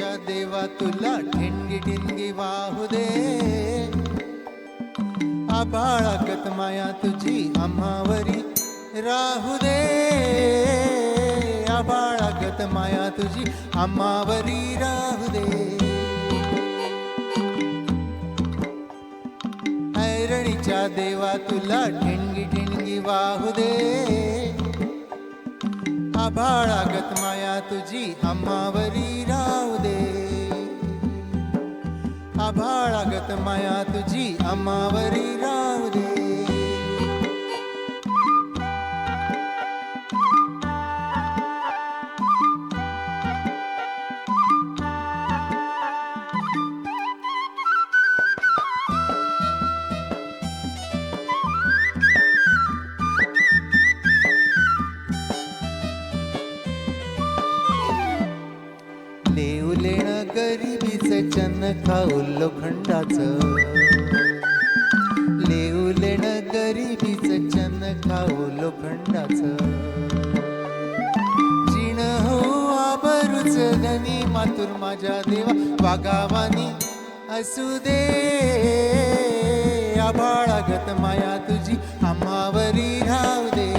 ऐरणीच्या देवा तुला ठिणगी ठिणगी वाहू दे. आभाळागत माया तुझी आम्हावरी राहू दे. आभाळागत माया तुझी आम्हावरी राहू दे. ऐरणीच्या देवा तुला ठिणगी ठिणगी वाहू दे. आभाळागत माया तुझी आम्हावरी राहू दे. आभाळागत माया तुझी आम्हावरी राहू दे. लेवलेण गरिबीचं चन्न खाऊ लोखंडाचं. लेवलेण गरिबीचं चन्न खाऊ लोखंडाचं. जिण हो आबरूच धनी मातुर माझ्या देवा वागावानी असू दे. आभाळागत माया तुझी आम्हावरी राहू दे.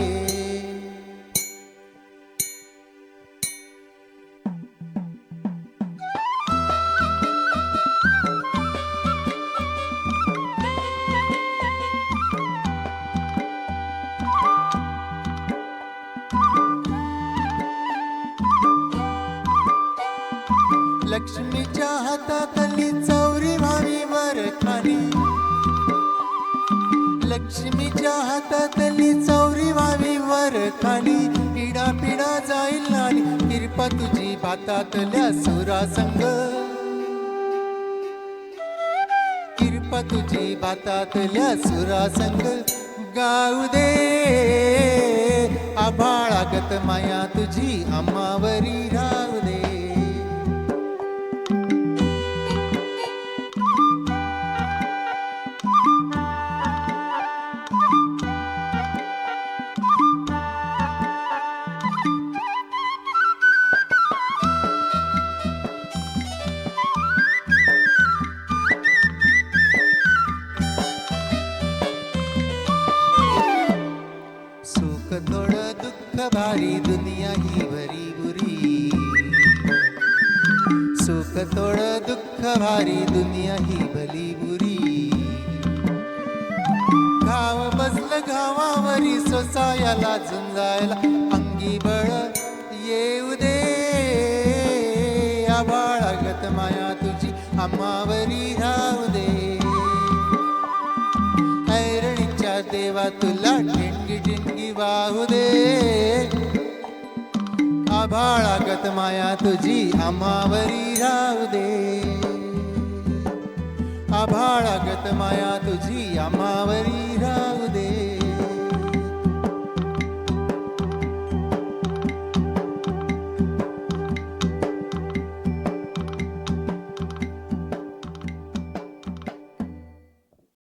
लक्ष्मीच्या हातातली चौरी व्हावी वर खाली. लक्ष्मीच्या हातातली चौरी व्हावी वर खाली. पिढा पिढा जाईल नाली कृपा तुझी भातातल्या सुरासंग. कृपा तुझी भातातल्या सुरासंग गाऊ दे. आभाळागत माया तुझी आम्हावरी राहू दे. सुख थोडं दुःख भारी दुनिया ही भरी बुरी. सुख थोडं दुःख भारी दुनिया ही भली बुरी. गाव बसलं गावावरी सोसायाला झुंजायला अंगी बळ येऊ दे. आभाळागत माया तुझी आम्हावरी राहू दे. ऐरणीच्या देवा तुला ठिणगी ठिणगी वाहू दे. आभाळागत माया तुझी आम्हावरी राहू दे. आभाळागत माया तुझी आम्हावरी राहू